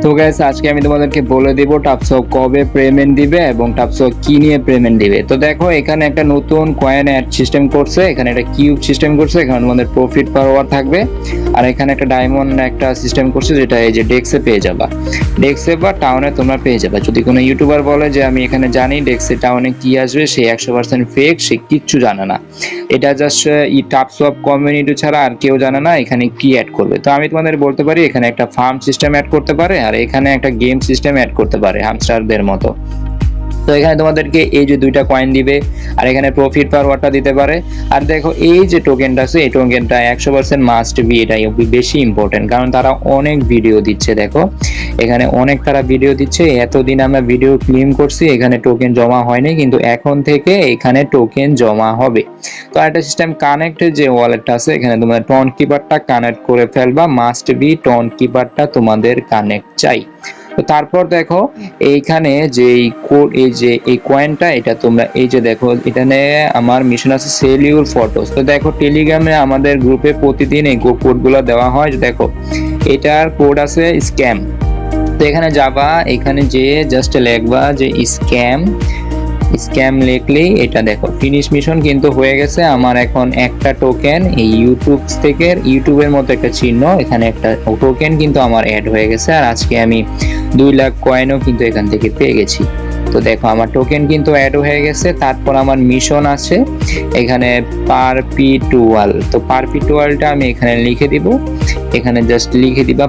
তো গাইস আজকে আমি তোমাদেরকে বলে দিব টাপসপ কবে পেমেন্ট দিবে এবং টাপসপ কি নিয়ে পেমেন্ট দিবে। তো দেখো এখানে একটা নতুন কয়েন অ্যাড সিস্টেম করছে, এখানে একটা কিউব সিস্টেম করছে, এখানে তোমাদের প্রফিট পার আওয়ার থাকবে। আর এখানে একটা ডায়মন্ড একটা সিস্টেম করছে যেটা এই যে ডেক্সে পেয়ে যাবা, ডেক্সে বা টাউনে তোমরা পেয়ে যাবে। যদি কোনো ইউটিউবার বলে যে আমি এখানে জানি ডেক্সে টাউনে কি আসবে, সে 100% ফেক, সে কিচ্ছু জানে না। এটা জাস্ট টাপসপ কমিউনিটি ছাড়া আর কেউ জানে না এখানে কি অ্যাড করবে। তো আমি তোমাদের বলতে পারি এখানে একটা ফার্ম সিস্টেম অ্যাড করতে পারে আর এখানে একটা গেম সিস্টেম অ্যাড করতে পারে হামস্টারদের মতো। তো এখানে তোমাদেরকে এই যে দুইটা কয়েন দিবে আর এখানে প্রফিট পার ওয়াটটা দিতে পারে। আর দেখো এই যে টোকেনটা আছে, এই টোকেনটা 100% মাস্ট বি, এটাই বেশি ইম্পর্টেন্ট কারণ তারা অনেক ভিডিও দিচ্ছে। দেখো এখানে অনেক তারা ভিডিও দিচ্ছে, এতদিন আমরা ভিডিও ক্লেম করছি এখানে টোকেন জমা হয়নি, কিন্তু এখন থেকে এখানে টোকেন জমা হবে। তো একটা সিস্টেম কানেক্টেড যে ওয়ালেটটা আছে এখানে তোমাদের টন কিপারটা কানেক্ট করে ফেলবা, মাস্ট বি টন কিপারটা তোমাদের কানেক্ট চাই। তো তারপর দেখো এইখানে যে এই যে এই কয়েনটা, এটা তোমরা এই যে দেখো এখানে আমার মিশন আছে সেল ইউর ফটোস। তো দেখো টেলিগ্রামে আমাদের গ্রুপে প্রতিদিন এই কোডগুলো দেওয়া হয়। দেখো এটার কোড আছে স্ক্যাম। তো এখানে যাবা, এখানে যে জাস্ট লিখবা যে স্ক্যাম লিখলেই এটা দেখো ফিনিশ মিশন কিন্তু হয়ে গেছে। আমার এখন একটা টোকেন এই ইউটিউব থেকে, ইউটিউবের মতো একটা চিহ্ন, এখানে একটা টোকেন কিন্তু আমার অ্যাড হয়ে গেছে। আর আজকে আমি 2 লাখ কয়েনও কিন্তু এখান থেকে পেয়ে গেছি। তো দেখো আমার টোকেন কিন্তু অ্যাড হয়ে গেছে। তারপর আমার মিশন আছে এখানে পারপিটুয়াল। তো পারপিটুয়ালটা আমি এখানে লিখে দিব, এখানে জাস্ট লিখে দিবা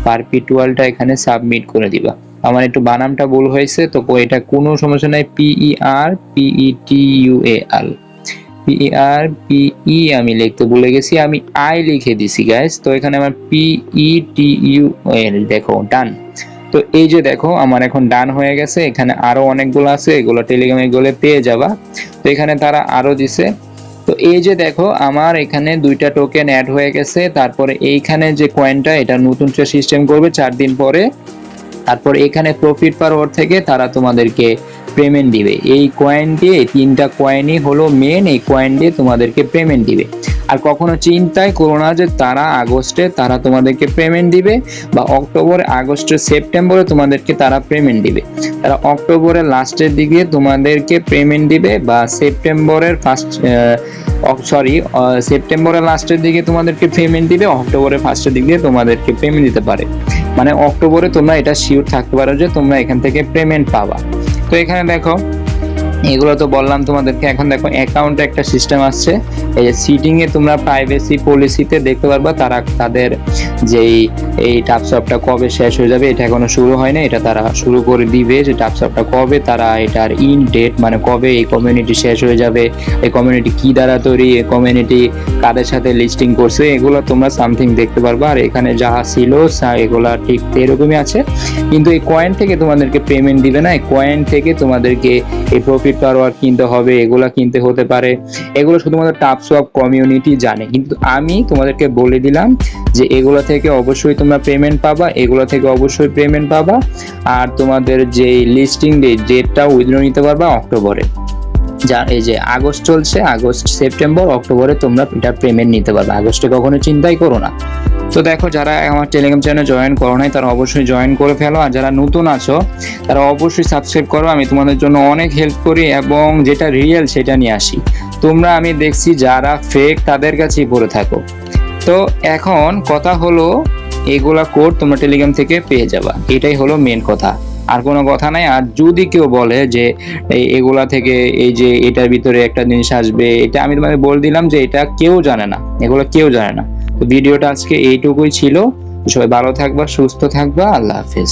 পারপিটুয়ালটা এখানে সাবমিট করে দিবা। আমার একটু বানামটা ভুল হয়েছে, তো এটা কোনো সমস্যা নাই, PERPETUAL আমি লিখতে ভুলে গেছি, আমি আই লিখে দিছি গাইস। তো এখানে আমার PETUAL দেখো ডান। তো এই যে দেখো আমার এখন ডান হয়ে গেছে। এখানে আরো অনেকগুলো আছে, এগুলো টেলিগ্রামে গেলে পেয়ে যাবা। তো এখানে তারা আরো দিছে। তো এই যে দেখো আমার এখানে 2টা টোকেন অ্যাড হয়ে গেছে। তারপরে এইখানে যে কয়েনটা, এটা নতুন সিস্টেম করবে 4 দিন পরে। তারপর এখানে প্রফিট পার ওর থেকে তারা তোমাদেরকে পেমেন্ট দিবে। এই কয়েন দিয়ে 3টা কয়েনই হলো মেন, এই কয়েন দিয়ে তোমাদেরকে পেমেন্ট দিবে। আর কখনো চিন্তাই করো না যে তারা আগস্টে তারা তোমাদেরকে পেমেন্ট দিবে বা অক্টোবর, আগস্টে, সেপ্টেম্বরে তোমাদেরকে তারা পেমেন্ট দিবে। তারা অক্টোবরের লাস্টের দিকে তোমাদেরকে পেমেন্ট দিবে বা সেপ্টেম্বরের সেপ্টেম্বরের লাস্টের দিকে তোমাদেরকে পেমেন্ট দিবে, অক্টোবরের ফার্স্টের দিকে তোমাদেরকে পেমেন্ট দিতে পারে। মানে অক্টোবরে তোমরা এটা শিওর থাকতে পারো যে তোমরা এখান থেকে পেমেন্ট পাবা। তো এখানে দেখো এগুলো তো বললাম তোমাদেরকে। এখন দেখো অ্যাকাউন্টে একটা সিস্টেম আসছে, এই যে সিটিং এ তোমরা প্রাইভেসি পলিসিতে দেখতে পারবা তারা তাদের যেই এই টাপসপটা কবে শেষ হয়ে যাবে। এটা এখনো শুরু হয় না, এটা তারা শুরু করে দিবে যে টাপসপটা কবে, তারা এটার ইন ডেট মানে কবে এই কমিউনিটি শেষ হয়ে যাবে, এই কমিউনিটি কি দ্বারা তৈরি, এই কমিউনিটি কাদের সাথে লিস্টিং করছে, এগুলো তোমরা সামথিং দেখতে পারবা। আর এখানে যাহা ছিল এগুলা ঠিক এরকমই আছে, কিন্তু এই কয়েন থেকে তোমাদেরকে পেমেন্ট দিবে না। এই কয়েন থেকে তোমাদেরকে এই প্রফিট পার ওয়ার কিনতে হবে, এগুলা কিনতে হতে পারে, এগুলো শুধুমাত্র টাপসপ কমিউনিটি জানে। কিন্তু আমি তোমাদেরকে বলে দিলাম যে এগুলো থেকে অবশ্যই তোমরা পেমেন্ট পাবা, এগুলো থেকে অবশ্যই পেমেন্ট পাবা। আর তোমাদের যে লিস্টিং ডেটটা উইথড্র নিতে পারবা অক্টোবরে। যা এই যে আগস্ট চলছে, আগস্ট, সেপ্টেম্বর, অক্টোবরে তোমরা এটা পেমেন্ট নিতে পারবে, আগস্টে কখনো চিন্তাই করো না। তো দেখো যারা আমার টেলিগ্রাম চ্যানেলে জয়েন করো নাই তারা অবশ্যই জয়েন করে ফেলো, আর যারা নতুন আছো তারা অবশ্যই সাবস্ক্রাইব করো। আমি তোমাদের জন্য অনেক হেল্প করি এবং যেটা রিয়েল সেটা নিয়ে আসি। তোমরা আমি দেখছি যারা ফেক তাদের কাছেই পড়ে থাকো। তো এখন কথা হলো এগুলা কোড তোমরা টেলিগ্রাম থেকে পেয়ে যাবা, এটাই হলো মেন কথা, আর কোনো কথা নাই। আর যদি কেউ বলে যে এগুলা থেকে এই যে এটার ভিতরে একটা জিনিস আসবে, এটা আমি তোমাদের বলে দিলাম যে এটা কেউ জানে না, এগুলো কেউ জানে না। তো ভিডিওটা আজকে এইটুকুই ছিল। সবাই ভালো থাকবা, সুস্থ থাকবা, আল্লাহ হাফেজ।